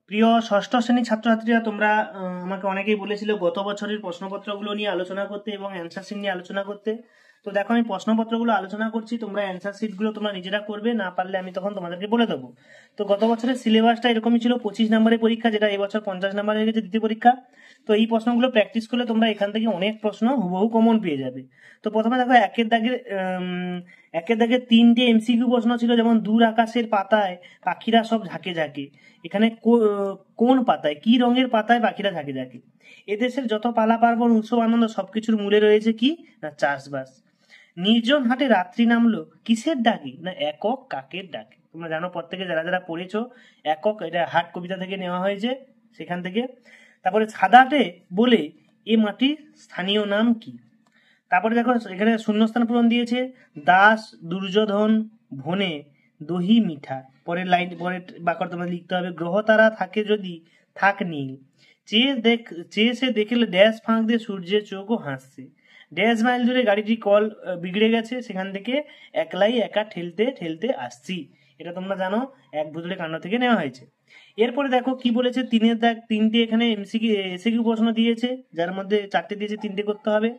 প্রিয় ষষ্ঠ শ্রেণীর ছাত্রছাত্রীরা, তোমরা আমাকে অনেকেই বলেছিল গত বছরের প্রশ্নপত্রগুলো নিয়ে আলোচনা করতে এবং অ্যান্সার শিট নিয়ে আলোচনা করতে। তো দেখো, আমি প্রশ্নপত্রগুলো আলোচনা করছি, তোমরা অ্যান্সার শিটগুলো তোমরা নিজেরা করবে, না পারলে আমি তখন তোমাদেরকে বলে দেবো। তো গত বছরের সিলেবাসটা এরকমই ছিল, 25 নম্বরের পরীক্ষা, যেটা এবছর 50 নম্বর হয়ে গেছে দ্বিতীয় পরীক্ষা। তো এই প্রশ্নগুলো প্র্যাকটিস করলে তোমরা এখান থেকে অনেক প্রশ্ন হুবহু কমন পেয়ে যাবে। তো প্রথমে দেখো, একের দাগে 3টে এমসিকিউ প্রশ্ন ছিল, যেমন দূর আকাশের পাতায় পাখিরা সব ঝাঁকে ঝাঁকে। এখানে কোন পাতায়, কি রঙের পাতায় পাখিরা ঝাঁকে ঝাঁকে? এদেশের যত পালা পার্বণ উৎসব আনন্দ সবকিছুর মূলে রয়েছে কি? না চাষবাস। নির্জন হাটে রাত্রি নামলো কিসের ডাকে? না একক কাকের ডাকে। তোমরা জানো, প্রত্যেকে যারা যারা পড়েছো, একক এটা হাট কবিতা থেকে নেওয়া হয়েছে, সেখান থেকে। তারপরে সাদাটে বলে এ মাটির স্থানীয় নাম কি? তারপরে দেখো, এখানে শূন্যস্থান পূরণ দিয়েছে, দাস দুর্যোধন ভনে দহি মিঠা। পরের লাইন, পরের বাক্য তোমাদের লিখতে হবে, গ্রহ তারা থাকে যদি থাক নীল, চেয়ে সে দেখলে ড্যাশ ফাঁক দিয়ে সূর্যের চোখও হাসছে। ড্যাশ মাইল ধরে গাড়িটি কল বিগড়ে গেছে, সেখান থেকে একলাই একা ঠেলতে ঠেলতে আসছি। এটা তোমরা জানো, এক ভুতুড়ে কাণ্ড থেকে নেওয়া হয়েছে। এরপরে দেখো কি বলেছে, তিনটে এখানে এসিকিউ প্রশ্ন দিয়েছে, যার মধ্যে 4টে দিয়েছে, 3টে করতে হবে।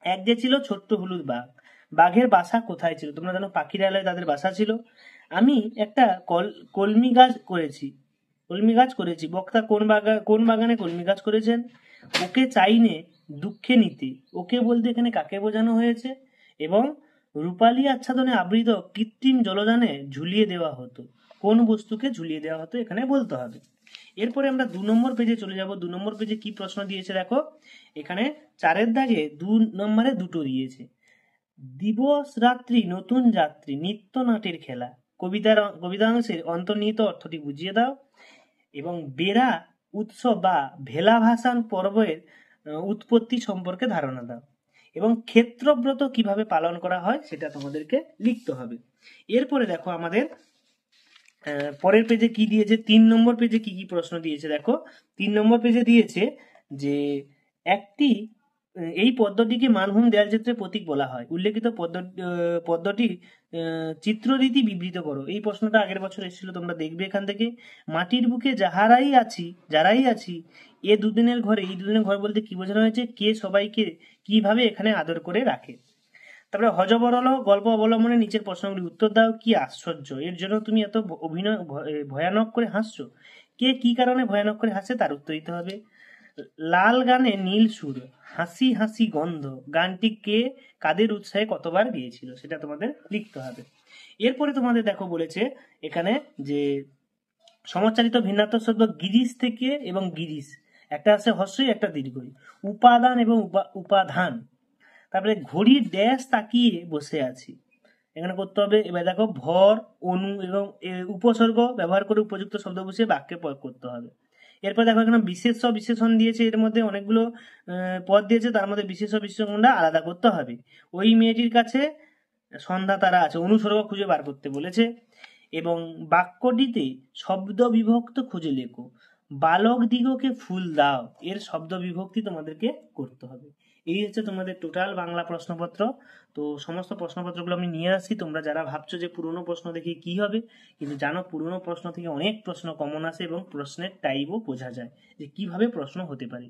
এক যে ছিল ছোট্ট হলুদ বাঘ, বাঘের বাসা কোথায় ছিল? তোমরা জানো পাখিরালয়ে তাদের বাসা ছিল। আমি একটা কলমি গাছ করেছি। বক্তা কোন বাগানে কলমি গাছ করেছেন? ওকে চাইনে দুঃখে নিতে, ওকে বলতে এখানে কাকে বোঝানো হয়েছে? এবং রূপালী আচ্ছাদনে আবৃত কৃত্রিম জলযানে ঝুলিয়ে দেওয়া হতো, কোন বস্তুকে ঝুলিয়ে দেওয়া হতো এখানে বলতে হবে। এরপরে আমরা 2 নম্বর পেজে চলে যাব। 2 নম্বর পেজে কি প্রশ্ন দিয়েছে দেখো, এখানে 4-এর দাগে 2 নম্বরে 2টো দিয়েছে। দিবস রাত্রি নতুন যাত্রী নিত্য নাটের খেলা, কবিতাংশের অন্তর্নিহিত অর্থটি বুঝিয়ে দাও। এবং বেড়া উৎসব বা ভেলা ভাসান পর্বের উৎপত্তি সম্পর্কে ধারণা দাও। এবং ক্ষেত্রব্রত কিভাবে পালন করা হয় সেটা তোমাদেরকে লিখতে হবে। এরপরে দেখো, আমাদের পরের পেজে কি দিয়েছে, 3 নম্বর পেজে কি কি প্রশ্ন দিয়েছে দেখো। 3 নম্বর পেজে দিয়েছে যে একটি এই পদ্মটিকে মানভূম দেয়াল চিত্রের প্রতীক বলা হয়, উল্লেখিত পদ্মটি চিত্ররীতি বিবৃত করো। এই প্রশ্নটা আগের বছর এসেছিল, তোমরা দেখবে এখান থেকে। মাটির বুকে যারাই আছি এই দুদিনের ঘর বলতে কি বোঝানো হয়েছে? কে সবাইকে কিভাবে এখানে আদর করে রাখে। তারপরে হযবরল গল্প অবলম্বনে নিচের প্রশ্নগুলি উত্তর দাও। কি আশ্চর্য, এর জন্য তুমি এত ভয়ানক করে হাসছো? কে কি কারণে ভয়ানক করে হাসে তার উত্তর দিতে হবে। লাল গানে নীল সুর, হাসি হাসি গন্ধ, গানটি কে কাদের উৎসাহে কতবার গিয়েছিল সেটা তোমাদের লিখতে হবে। এরপরে তোমাদের দেখো বলেছে এখানে যে সমাজচালিত ভিন্নাত্মক শব্দ গিরিশ থেকে এবং গিরিশ, একটা আছে হস্যই, একটা দীর্ঘই। উপাদান এবং উপাধান। তারপরে ঘড়ির ড্যাশ তাকিয়ে বসে আছি, এখানে করতে হবে। এবার দেখো, ভর অনু এবং উপসর্গ ব্যবহার করে উপযুক্ত শব্দ বসিয়ে বাক্যে প্রয়োগ করতে হবে। এরপর দেখো, এখানে বিশেষণ দিয়েছে, এর মধ্যে অনেকগুলো পদ দিয়েছে, তার মধ্যে বিশেষণটা আলাদা করতে হবে। ওই মেয়েটির কাছে সন্ধ্যা তারা আছে, অনুসর্গ খুঁজে বার করতে বলেছে। এবং বাক্যটিতে শব্দ বিভক্ত খুঁজে লেখো। বালক দিগকে ফুল দাও, এর শব্দ বিভক্তি তোমাদেরকে করতে হবে। এই হচ্ছে তোমাদের টোটাল বাংলা প্রশ্নপত্র। তো সমস্ত প্রশ্নপত্রগুলো আমি নিয়ে আসি। তোমরা যারা ভাবছো যে পুরনো প্রশ্ন দেখে কি হবে, কিন্তু জানো পুরনো প্রশ্ন থেকে অনেক প্রশ্ন কমন আসে এবং প্রশ্নের টাইপও বোঝা যায় যে কিভাবে প্রশ্ন হতে পারে।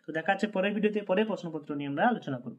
তো দেখা যাচ্ছে পরের ভিডিওতে, পরে প্রশ্নপত্র নিয়ে আমরা আলোচনা করব।